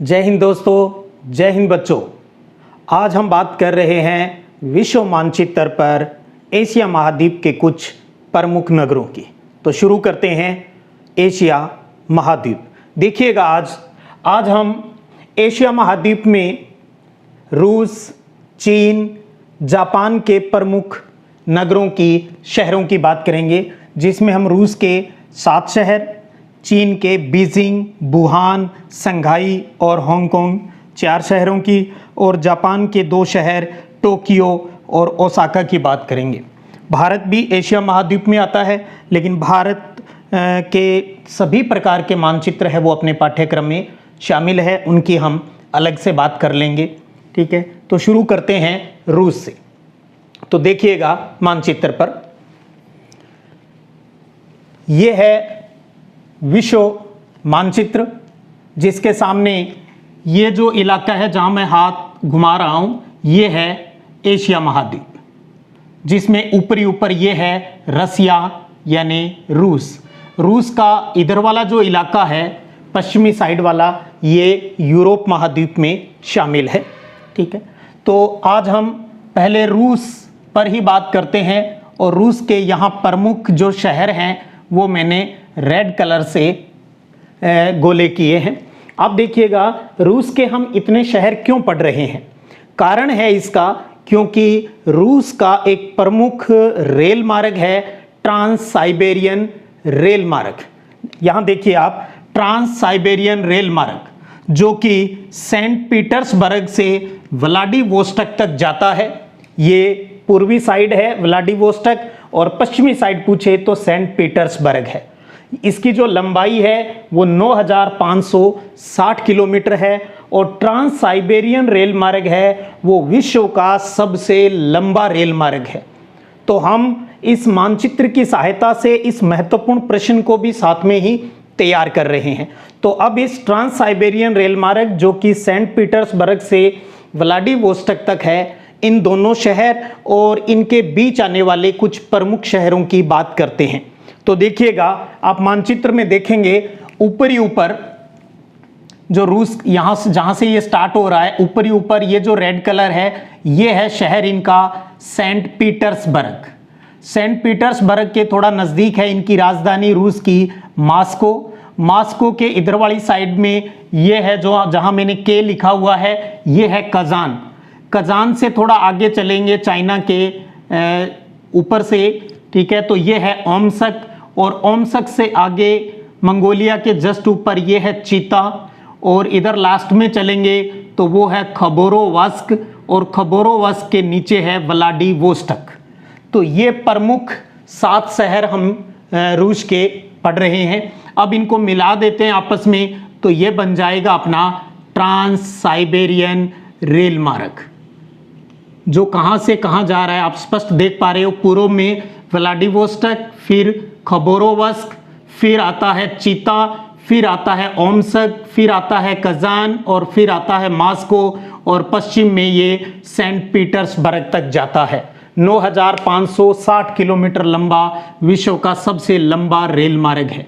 जय हिंद दोस्तों, जय हिंद बच्चों। आज हम बात कर रहे हैं विश्व मानचित्र पर एशिया महाद्वीप के कुछ प्रमुख नगरों की। तो शुरू करते हैं एशिया महाद्वीप। देखिएगा आज हम एशिया महाद्वीप में रूस, चीन, जापान के प्रमुख नगरों की, शहरों की बात करेंगे, जिसमें हम रूस के 7 शहर, चीन के बीजिंग, वुहान, शंघाई और हांगकांग 4 शहरों की, और जापान के 2 शहर टोक्यो और ओसाका की बात करेंगे। भारत भी एशिया महाद्वीप में आता है, लेकिन भारत के सभी प्रकार के मानचित्र है वो अपने पाठ्यक्रम में शामिल है, उनकी हम अलग से बात कर लेंगे। ठीक है, तो शुरू करते हैं रूस से। तो देखिएगा मानचित्र पर, यह है विश्व मानचित्र, जिसके सामने ये जो इलाका है जहां मैं हाथ घुमा रहा हूं, ये है एशिया महाद्वीप, जिसमें ऊपर ये है रसिया यानी रूस। रूस का इधर वाला जो इलाका है, पश्चिमी साइड वाला, ये यूरोप महाद्वीप में शामिल है। ठीक है, तो आज हम पहले रूस पर ही बात करते हैं, और रूस के यहाँ प्रमुख जो शहर हैं वो मैंने रेड कलर से गोले किए हैं। अब देखिएगा रूस के हम इतने शहर क्यों पढ़ रहे हैं। कारण है इसका, क्योंकि रूस का एक प्रमुख रेल मार्ग है ट्रांस साइबेरियन रेल मार्ग। यहाँ देखिए आप, ट्रांस साइबेरियन रेल मार्ग, जो कि सेंट पीटर्सबर्ग से व्लादिवोस्टक तक जाता है। ये पूर्वी साइड है व्लादिवोस्टक, और पश्चिमी साइड पूछे तो सेंट पीटर्सबर्ग है। इसकी जो लंबाई है वो 9560 किलोमीटर है, और ट्रांस साइबेरियन रेल मार्ग है वो विश्व का सबसे लंबा रेल मार्ग है। तो हम इस मानचित्र की सहायता से इस महत्वपूर्ण प्रश्न को भी साथ में ही तैयार कर रहे हैं। तो अब इस ट्रांस साइबेरियन रेल मार्ग, जो कि सेंट पीटर्सबर्ग से व्लादिवोस्टक तक है, इन दोनों शहर और इनके बीच आने वाले कुछ प्रमुख शहरों की बात करते हैं। तो देखिएगा आप मानचित्र में देखेंगे, ऊपर जो रूस यहाँ से जहाँ से ये स्टार्ट हो रहा है, ऊपर ये जो रेड कलर है, ये है शहर इनका सेंट पीटर्सबर्ग। सेंट पीटर्सबर्ग के थोड़ा नज़दीक है इनकी राजधानी रूस की मास्को। मास्को के इधर वाली साइड में ये है जो जहाँ मैंने के लिखा हुआ है, ये है कजान। कजान से थोड़ा आगे चलेंगे चाइना के ऊपर से, ठीक है, तो ये है ओमस्क, और ओमस्क से आगे मंगोलिया के जस्ट ऊपर ये है चीता, और इधर लास्ट में चलेंगे तो वो है खबोरोवस्क, और खबोरोवस्क के नीचे है व्लादिवोस्टक। तो ये प्रमुख 7 शहर हम रूस के पढ़ रहे हैं। अब इनको मिला देते हैं आपस में, तो ये बन जाएगा अपना ट्रांस साइबेरियन रेल मार्ग, जो कहाँ से कहाँ जा रहा है आप स्पष्ट देख पा रहे हो। पूर्व में व्लादिवोस्टक, फिर खबोरोवस्क, फिर आता है चीता, फिर आता है ओमस्क, फिर आता है कजान, और फिर आता है मास्को, और पश्चिम में ये सेंट पीटर्सबर्ग तक जाता है। 9560 किलोमीटर लंबा विश्व का सबसे लंबा रेल मार्ग है।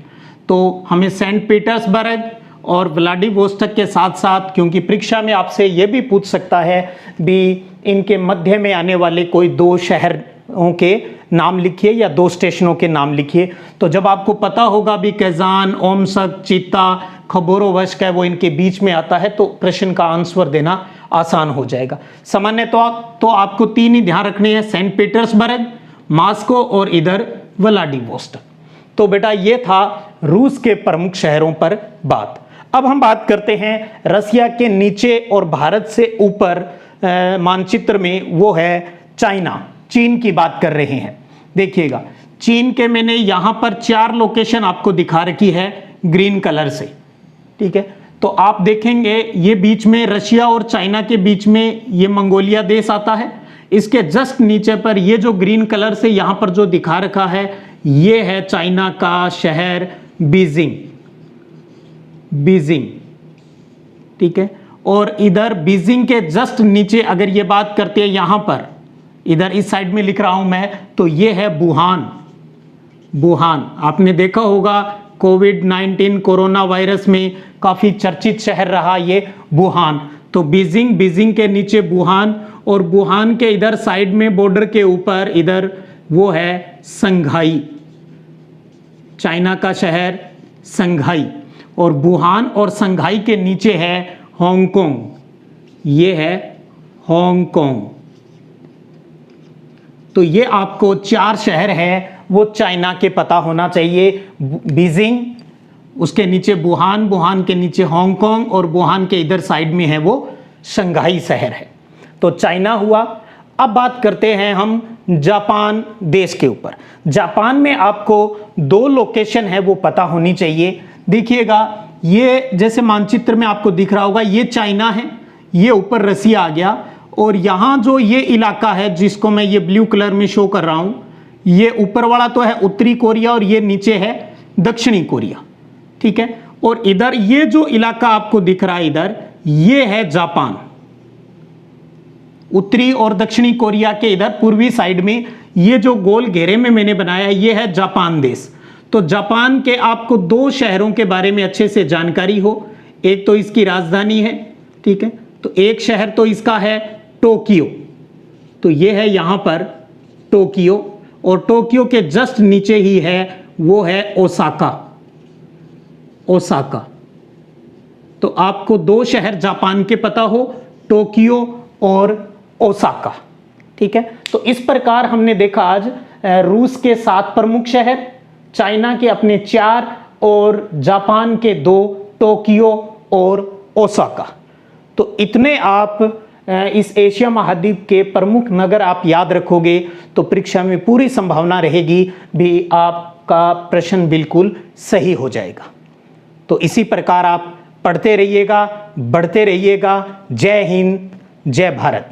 तो हमें सेंट पीटर्सबर्ग और व्लादिवोस्टक के साथ साथ, क्योंकि परीक्षा में आपसे ये भी पूछ सकता है भी, इनके मध्य में आने वाले कोई 2 शहरों के नाम लिखिए या 2 स्टेशनों के नाम लिखिए। तो जब आपको पता होगा भी कजान, ओमस्क, चीता, खबोरोवस्क है वो इनके बीच में आता है, तो प्रश्न का आंसर देना आसान हो जाएगा। सामान्य तो आपको 3 ही ध्यान रखने हैं, सेंट पीटर्सबर्ग, मास्को और इधर व्लादिवोस्टक। तो बेटा ये था रूस के प्रमुख शहरों पर बात। अब हम बात करते हैं रसिया के नीचे और भारत से ऊपर मानचित्र में, वो है चाइना, चीन की बात कर रहे हैं। देखिएगा चीन के मैंने यहाँ पर 4 लोकेशन आपको दिखा रखी है ग्रीन कलर से। ठीक है, तो आप देखेंगे ये बीच में रशिया और चाइना के बीच में ये मंगोलिया देश आता है। इसके जस्ट नीचे पर ये जो ग्रीन कलर से यहाँ पर जो दिखा रखा है, ये है चाइना का शहर बीजिंग। ठीक है, और इधर बीजिंग के जस्ट नीचे अगर ये बात करते हैं, यहाँ पर इधर इस साइड में लिख रहा हूं मैं, तो ये है वुहान। आपने देखा होगा कोविड-19 कोरोना वायरस में काफ़ी चर्चित शहर रहा ये वुहान। तो बीजिंग, बीजिंग के नीचे वुहान, और वुहान के इधर साइड में बॉर्डर के ऊपर इधर वो है संघाई, चाइना का शहर संघाई, और वुहान और संघाई के नीचे है हांगकांग, ये है हांगकांग। तो ये आपको 4 शहर है वो चाइना के पता होना चाहिए। बीजिंग, उसके नीचे वुहान, वुहान के नीचे हांगकांग, और वुहान के इधर साइड में है वो संघाई शहर है। तो चाइना हुआ। अब बात करते हैं हम जापान देश के ऊपर। जापान में आपको 2 लोकेशन है वो पता होनी चाहिए। देखिएगा, ये जैसे मानचित्र में आपको दिख रहा होगा, ये चाइना है, ये ऊपर रसिया आ गया, और यहाँ जो ये इलाका है जिसको मैं ये ब्लू कलर में शो कर रहा हूँ, ये ऊपर वाला तो है उत्तरी कोरिया और ये नीचे है दक्षिणी कोरिया, ठीक है। और इधर ये जो इलाका आपको दिख रहा है इधर, ये है जापान। उत्तरी और दक्षिणी कोरिया के इधर पूर्वी साइड में ये जो गोल घेरे में मैंने बनाया है, ये है जापान देश। तो जापान के आपको 2 शहरों के बारे में अच्छे से जानकारी हो। एक तो इसकी राजधानी है, ठीक है, तो एक शहर तो इसका है टोक्यो, तो ये है यहां पर टोक्यो, और टोक्यो के जस्ट नीचे ही है वो है ओसाका, ओसाका। तो आपको 2 शहर जापान के पता हो, टोक्यो और ओसाका, ठीक है। तो इस प्रकार हमने देखा आज रूस के 7 प्रमुख शहर, चाइना के अपने 4 और जापान के 2, टोक्यो और ओसाका। तो इतने आप इस एशिया महाद्वीप के प्रमुख नगर आप याद रखोगे तो परीक्षा में पूरी संभावना रहेगी भी आपका प्रश्न बिल्कुल सही हो जाएगा। तो इसी प्रकार आप पढ़ते रहिएगा, बढ़ते रहिएगा। जय हिंद, जय भारत।